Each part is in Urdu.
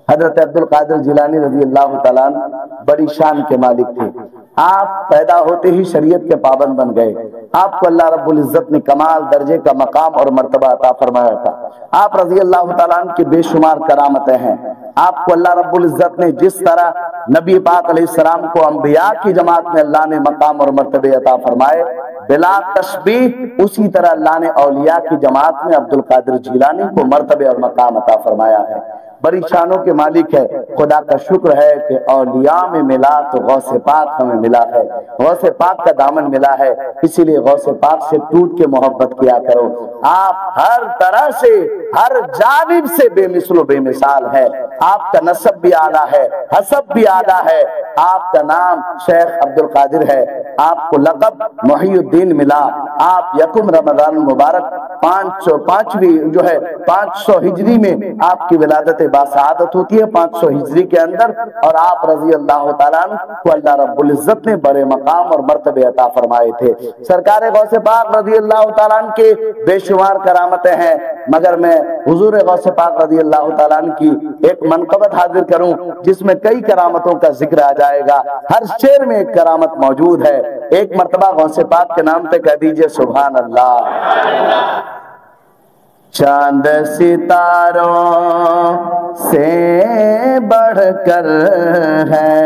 حضرت عبد القادر جیلانی رضی اللہ تعالیٰ عنہ بڑی شان کے مالک تھے۔ آپ پیدا ہوتے ہی شریعت کے پابند بن گئے۔ آپ کو اللہ رب العزت نے کمال درجے کا مقام اور مرتبہ عطا فرمایا تھا۔ آپ رضی اللہ تعالیٰ عنہ کی بے شمار کرامتیں ہیں۔ آپ کو اللہ رب العزت نے جس طرح نبی پاک علیہ السلام کو انبیاء کی جماعت میں اللہ نے مقام اور مرتبے عطا فرمائے، بلا تشبیہ اسی طرح اللہ نے اولیاء کی جماعت میں عبد القادر جیلانی کو مرتبے اور مقام عطا فرمایا ہے۔ بڑی شانوں کے مالک ہے۔ خدا کا شکر ہے کہ اولیاء میں ملا تو غوث پاک ہمیں ملا ہے، غوث پاک کا دامن ملا ہے، اسی لیے غوث پاک سے ٹوٹ کے محبت کیا کرو۔ آپ ہر طرح سے، ہر جانب سے بے مثل و بے مثال ہے۔ آپ کا نسب بھی اعلیٰ ہے، حسب بھی اعلیٰ ہے۔ آپ کا نام شیخ عبد القادر ہے، آپ کو لقب محی الدین ملا۔ آپ یکم رمضان المبارک 500 ہجری میں آپ کی ولادت باسعادت ہوتی ہے، 500 ہجری کے اندر، اور آپ رضی اللہ تعالیٰ عنہ کو اللہ رب العزت نے بڑے مقام اور مرتبے عطا فرمائے تھے۔ سرکار غوث پاک رضی اللہ تعالیٰ عنہ کے بے شمار کرامتیں ہیں، مگر میں حضور غوث پاک رضی اللہ تعالیٰ عنہ کی ایک منقبت حاضر کروں جس میں کئی کرامتوں کا ذکر آ جائے گا۔ ہر شعر میں ایک کرامت موجود ہے۔ ایک مرتبہ غوث پاک کے نام پہ کہہ دیجئے سبحان اللہ۔ چاند ستاروں سے بڑھ کر ہے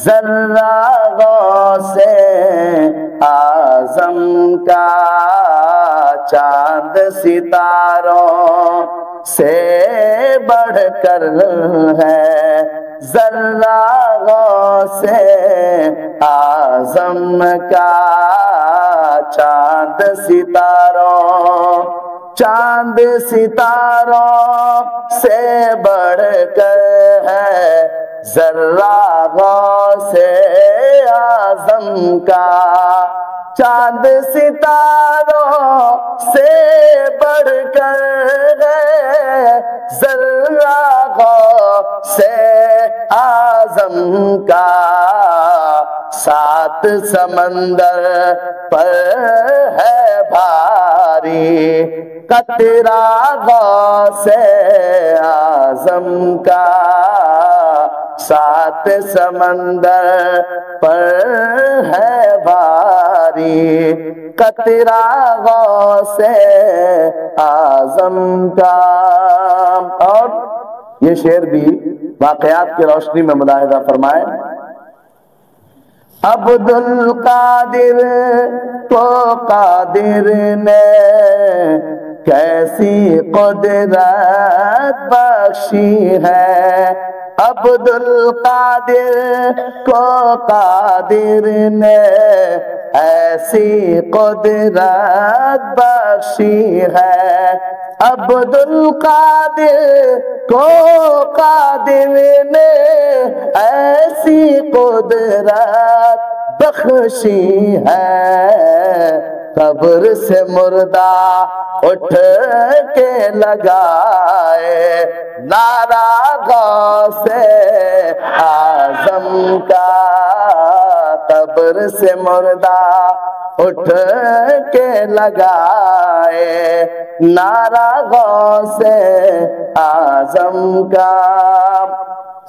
ذرہ غوث اعظم کا، چاند ستاروں سے بڑھ کر ہے ذرہ غوث اعظم کا، چاند ستاروں سے بڑھ کر ہے ذرہ غوث اعظم کا، چاند ستاروں سے بڑھ کر ہے ذرہ غوث اعظم کا، 7 سمندر پر ہے بھاری قطرہ غوث اعظم کا، 7 سمندر پر ہے بھاری قطرہ غوث اعظم کا۔ اور یہ شعر بھی واقعات کی روشنی میں ملاحظہ فرمائے۔ عبد القادر کو قادر نے کیسی قدرت بخشی ہے، عبد القادر کو قادر نے ایسی قدرت بخشی ہے، عبد القادر کو قادر نے ایسی قدرت بخشی ہے، قبر سے مردہ اٹھ کے لگائے نعرہ غوث اعظم کا، قبر سے مردہ اٹھ کے لگائے نعرہ غوث اعظم کا۔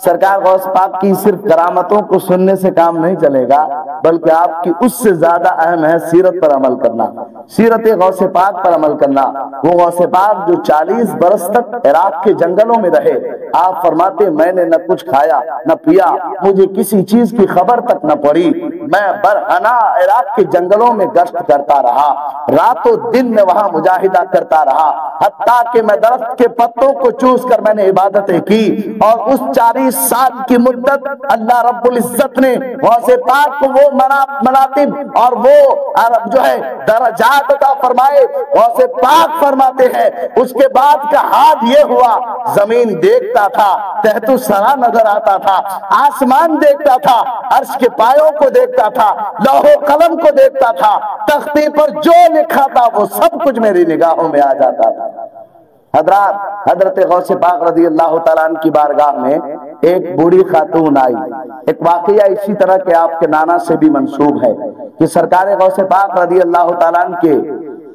سرکار غوث پاک کی صرف کرامتوں کو سننے سے کام نہیں چلے گا، بلکہ آپ کی اس سے زیادہ اہم ہے سیرت پر عمل کرنا، سیرت غوث پاک پر عمل کرنا۔ وہ غوث پاک جو 40 برس تک عراق کے جنگلوں میں رہے، آپ فرماتے میں نے نہ کچھ کھایا نہ پیا، مجھے کسی چیز کی خبر تک نہ پڑی، میں برہنہ عراق کے جنگلوں میں گشت کرتا رہا، رات و دن میں وہاں مجاہدہ کرتا رہا، حتیٰ کہ میں درخت کے پتوں کو چوس کر میں نے عبادتیں کی، اور اس 40 سال کی مدت اللہ رب العزت نے غوث پاک کو وہ مناقب اور وہ جو ہے درجات عطا فرمائے۔ غوث پاک فرماتے ہیں اس کے بعد کا حال یہ ہوا، زمین دیکھتا تھا تحت الثری نظر آتا تھا، آسمان دیکھتا تھا، عرش کے پایوں کو دیکھتا تھا، لوح و قلم کو دیکھتا تھا، تختی پر جو لکھا تھا وہ سب کچھ میری نگاہوں میں آ جاتا تھا۔ حضرات، حضرت غوث پاک رضی اللہ تعالیٰ عنہ کی بارگاہ میں ایک بوڑھی خاتون آئی۔ ایک واقعہ اسی طرح کے آپ کے نانا سے بھی منسوب ہے کہ سرکار غوث پاک رضی اللہ تعالیٰ عنہ کے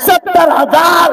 70,000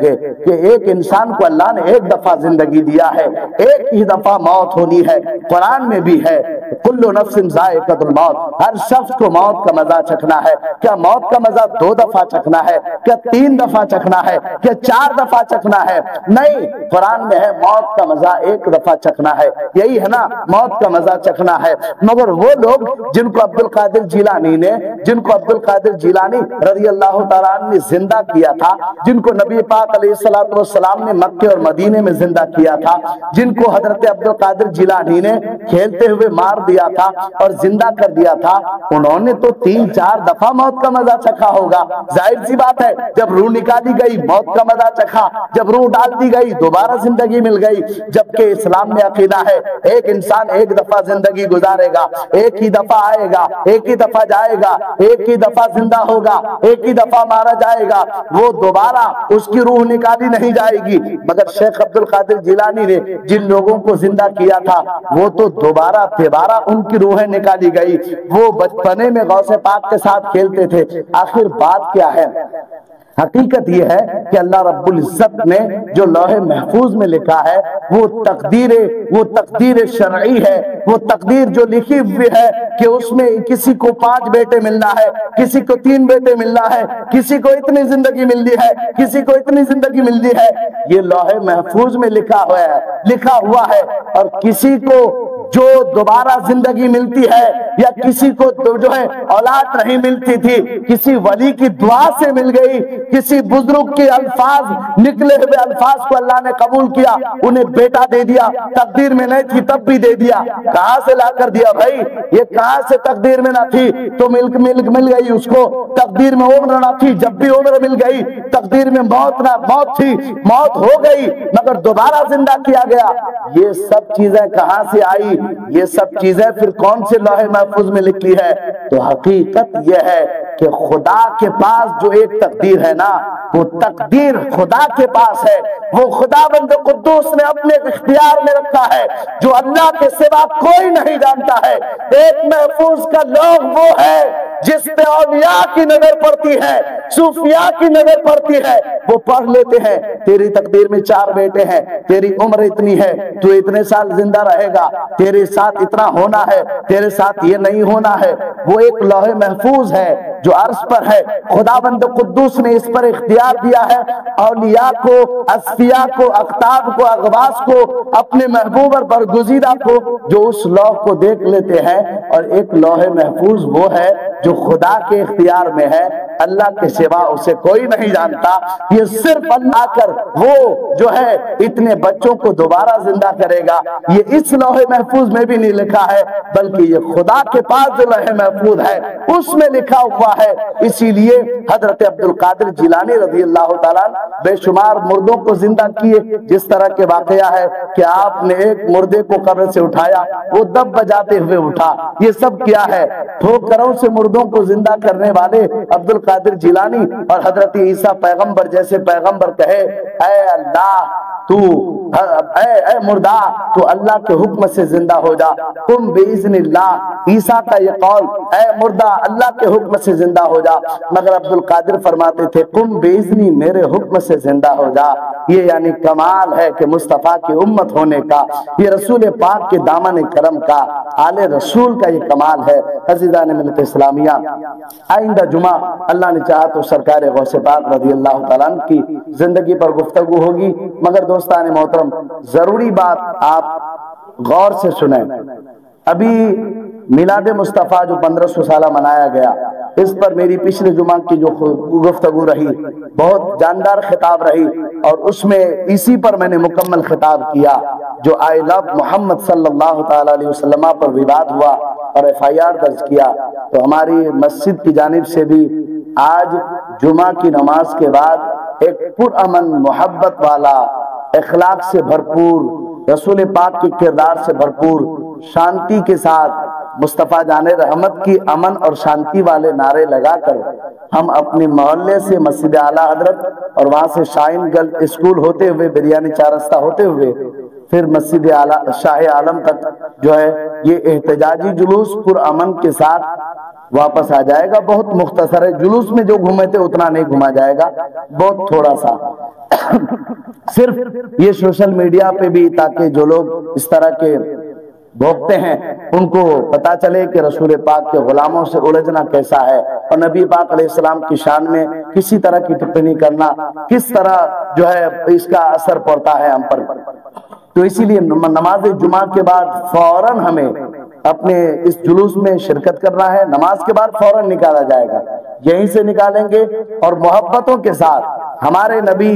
گے کہ ایک انسان کو اللہ نے ایک دفعہ زندگی دیا ہے، ایک ہی دفعہ موت ہونی ہے۔ قرآن میں بھی ہے کل نفس ذائقۃ الموت، ہر شخص کو موت کا مزہ چکھنا ہے۔ کیا موت کا مزہ 2 دفعہ چکھنا ہے؟ کیا 3 دفعہ چکھنا ہے؟ کیا 4 دفعہ چکھنا ہے؟ نہیں، قرآن میں ہے موت کا مزہ 1 دفعہ چکھنا ہے۔ یہی ہے نا، موت کا مزہ چکھنا ہے۔ مگر وہ لوگ جن کو عبد القادر جیلانی رضی اللہ تعالیٰ عنہ نے زندہ کیا تھا، جن کو نبی پاک علیہ السلام نے مکے اور مدینے میں زندہ کیا تھا، جن کو حضرت عبد القادر جیلانی نے کھیلتے ہوئے مار دیا تھا اور زندہ کر دیا تھا، انہوں نے تو 3-4 دفعہ موت کا مزہ چکھا ہوگا۔ ظاہر سی بات ہے، جب روح نکالی گئی موت کا مزہ چکھا، جب روح ڈال دی گئی دوبارہ زندگی مل گئی۔ جبکہ اسلام میں عقیدہ ہے ایک انسان ایک دفعہ زندگی گزارے گا، ایک ہی دفعہ آئے گا، ایک ہی دفعہ جائے گا، ایک ہی دفعہ زندہ ہوگا، ایک ہی دفعہ مارا جائے گا، وہ دوبارہ اس کی روح نکالی نہیں جائے گی۔ مگر شیخ عبد القادر جیلانی نے جن لوگوں کو زندہ کیا تھا وہ تو دوبارہ ان کی روحیں نکالی گئی۔ وہ بچپنے میں غوث پاک کے ساتھ کھیلتے تھے۔ آخر بات کیا ہے؟ حقیقت یہ ہے کہ اللہ رب العزت نے جو لوح محفوظ میں لکھا ہے وہ تقدیر شرعی ہے، وہ تقدیر جو لکھی ہوئی ہے کہ اس میں کسی کو 5 بیٹے ملنا ہے، کسی کو 3 بیٹے ملنا ہے، کسی کو اتنی زندگی ملنی ہے، کسی کو اتنی زندگی ملنی ہے، یہ لوح محفوظ میں لکھا ہوا ہے۔ اور کسی کو جو دوبارہ زندگی ملتی ہے یا کسی کو جو ہے اولاد نہیں ملتی تھی، کسی ولی کی دعا سے مل گئی، کسی بزرگ کے الفاظ نکلے ہوئے الفاظ کو اللہ نے قبول کیا، انہیں بیٹا دے دیا، تقدیر میں نہیں تھی تب بھی دے دیا۔ کہاں سے لا کر دیا بھائی؟ یہ کہاں سے تقدیر میں نہ تھی تو مل گئی اس کو؟ تقدیر میں عمر نہ تھی، جب بھی عمر مل گئی۔ تقدیر میں موت تھی، موت ہو گئی مگر دوبارہ زندہ کیا گیا۔ یہ سب چیزیں کہاں سے آئی؟ یہ سب چیزیں پھر کون سے لوح محفوظ میں لکھی ہے؟ تو حقیقت یہ ہے کہ خدا کے پاس جو ایک تقدیر ہے نا، وہ تقدیر خدا کے پاس ہے، وہ خداوند قدوس نے اپنے اختیار میں رکھا ہے، جو اللہ کے سوا کوئی نہیں جانتا ہے۔ ایک محفوظ کا لوح وہ ہے جس پہ اولیاء کی نظر پڑتی ہے، صوفیاء کی نظر پڑتی ہے، وہ پڑھ لیتے ہیں تیری تقدیر میں 4 بیٹے ہیں، تیری عمر اتنی ہے، تو اتنے سال زندہ رہے گا، تیرے ساتھ اتنا ہونا ہے، تیرے ساتھ یہ نہیں ہونا ہے۔ وہ ایک لوح محفوظ ہے جو عرش پر ہے، خداوند قدوس نے اس پر اختیار دیا ہے اولیاء کو، اصفیاء کو، اقطاب کو، اغواص کو، اپنے محبوب اور برگزیدہ کو، جو اس لوح کو دیکھ لیتے ہیں۔ اور ایک لوح محفوظ وہ ہے جو خدا کے اختیار میں ہے، اللہ کے سوا اسے کوئی نہیں جانتا۔ یہ صرف اللہ کر وہ جو ہے اتنے بچوں کو دوبارہ زندہ کرے گا، یہ اس لوح محفوظ میں بھی نہیں لکھا ہے، بلکہ یہ خدا کے پاس جو لوح محفوظ ہے اس میں لکھا ہوا ہے۔ اسی لیے حضرت عبد القادر جیلانی رضی اللہ تعالیٰ بے شمار مردوں کو زندہ کیے۔ جس طرح کے واقعہ ہے کہ آپ نے ایک مردے کو قبر سے اٹھایا، وہ دب بجاتے ہوئے اٹھا۔ یہ سب کیا ہے؟ ٹھوکروں سے مردوں کو زندہ کرنے والے عبد القادر جیلانی اور حضرت عیسیٰ پیغمبر جیسے پیغمبر کہے اے اللہ اے مردہ تو اللہ کے حکم سے زندہ ہو جا، تم باذن اللہ۔ عیسیٰ کا یہ قول اے مردہ اللہ کے حکم سے زندہ ہو جا، مگر عبد القادر فرماتے تھے تم باذنی میرے حکم سے زندہ ہو جا۔ یہ یعنی کمال ہے کہ مصطفیٰ کی امت ہونے کا، یہ رسول پاک کے دامن کرم کا، آل رسول کا یہ کمال ہے۔ عزیزان ملت اسلامیہ، آئندہ جمعہ اللہ نے چاہا تو سرکار غوث پاک رضی اللہ تعالیٰ عنہ کی زندگی پر گفتگو ہوگی، مگر دوستان محترم ضروری بات آپ غور سے سنیں۔ ابھی میلاد مصطفیٰ جو 1500 سالہ منایا گیا، اس پر میری پچھلے جمعہ کی جو گفتگو رہی بہت جاندار خطاب رہی، اور اس میں اسی پر میں نے مکمل خطاب کیا جو آئی لو محمد صلی اللہ تعالی علیہ وسلم پر وواد ہوا اور FIR درج کیا۔ تو ہماری مسجد کی جانب سے بھی آج جمعہ کی نماز کے بعد ایک پرامن محبت والا، اخلاق سے بھرپور، رسول پاک کی کردار سے بھرپور، شانتی کے ساتھ مصطفیٰ جان رحمت کی امن اور شانتی والے نعرے لگا کر ہم اپنے محلے سے مسجد اعلیٰ حضرت اور وہاں سے شاہین گل اسکول ہوتے ہوئے بریانی چارستہ ہوتے ہوئے پھر مسجد اعلیٰ شاہ عالم تک جو ہے یہ احتجاجی جلوس پرامن کے ساتھ واپس آ جائے گا. بہت مختصر ہے, جلوس میں جو گھومے تھے اتنا نہیں گھوما جائے گا, بہت تھوڑا سا. صرف یہ سوشل میڈیا پہ بھی, تاکہ جو لوگ اس طرح کے بھوکتے ہیں ان کو پتا چلے کہ رسول پاک کے غلاموں سے الجھنا کیسا ہے, اور نبی پاک علیہ السلام کی شان میں کسی طرح کی ٹپنی کرنا کس طرح جو ہے اس کا اثر پڑتا ہے ہم پر. تو اسی لیے نماز جمعہ کے بعد فوراً ہمیں اپنے اس جلوس میں شرکت کرنا ہے. نماز کے بعد فوراً نکالا جائے گا, یہیں سے نکالیں گے, اور محبتوں کے ساتھ ہمارے نبی,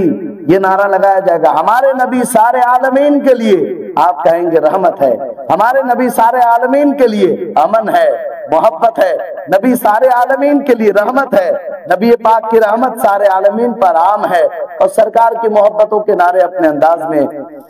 یہ نعرہ لگایا جائے گا, ہمارے نبی سارے عالمین کے لیے, آپ کہیں گے رحمت ہے, ہمارے نبی سارے عالمین کے لیے امن ہے, محبت ہے, نبی سارے عالمین کے لیے رحمت ہے, نبی پاک کی رحمت سارے عالمین پر عام ہے. اور سرکار کی محبتوں کے نعرے اپنے انداز میں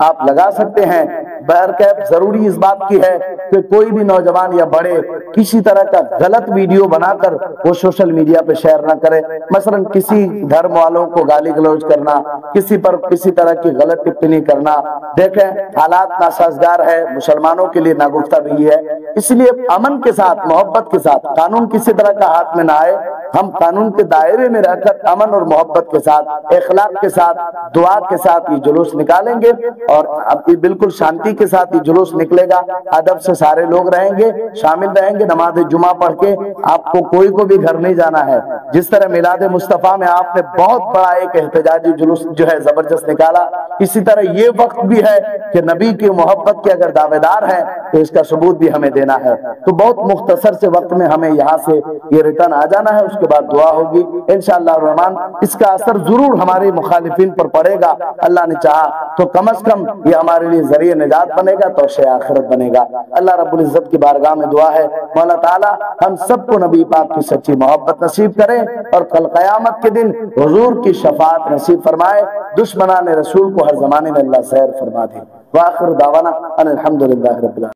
آپ لگا سکتے ہیں. بہرکیف ضروری اس بات کی ہے کہ کوئی بھی نوجوان یا بڑے کسی طرح کا غلط ویڈیو بنا کر وہ سوشل میڈیا پہ شیئر نہ کرے. مثلا کسی دھرم والوں کو گالی گلوچ کرنا, کسی پر کسی طرح کی غلط ٹپنی کرنا. دیکھیں حالات ناسازگار ہے, مسلمانوں کے لیے ناگفتہ بھی ہے, اس لیے امن کے ساتھ, محبت کے ساتھ, قانون کسی طرح کا ہاتھ میں نہ آئے, ہم قانون کے دائرے میں رہ کر امن اور محبت کے ساتھ, اخلاق کے ساتھ, دعا کے ساتھ یہ جلوس نکالیں گے. اور اب یہ بالکل شانتی کے ساتھ یہ جلوس نکلے گا, ادب سے سارے لوگ رہیں گے, شامل رہیں گے. نماز جمعہ پڑھ کے آپ کو کوئی کو بھی گھر نہیں جانا ہے. جس طرح میلاد مصطفیٰ میں آپ نے بہت بڑا ایک احتجاجی جلوس جو ہے زبردست نکالا, اسی طرح یہ وقت بھی ہے کہ نبی کی محبت کے اگر دعوے دار ہیں تو اس کا ثبوت بھی ہمیں دینا ہے. تو بہت مختصر سے وقت میں ہمیں یہاں سے یہ ریٹرن آ جانا ہے, اس کے بعد دعا ہوگی انشاءاللہ الرحمن. اس کا اثر ضرور ہمارے مخالفین پر پڑے گا, اللہ نے چاہا تو کم از کم یہ ہمارے لیے ذریعہ نجات بنے گا, توشہ آخرت بنے گا. اللہ رب العزت کی بارگاہ میں دعا ہے مولا تعالی ہم سب کو نبی پاک کی سچی محبت نصیب کرے, اور کل قیامت کے دن حضور کی شفاعت نصیب فرمائے. دشمنان رسول کو ہر زمانے میں اللہ سیر فرما دے. وآخر دعوانا ان الحمدللہ رب العالمین.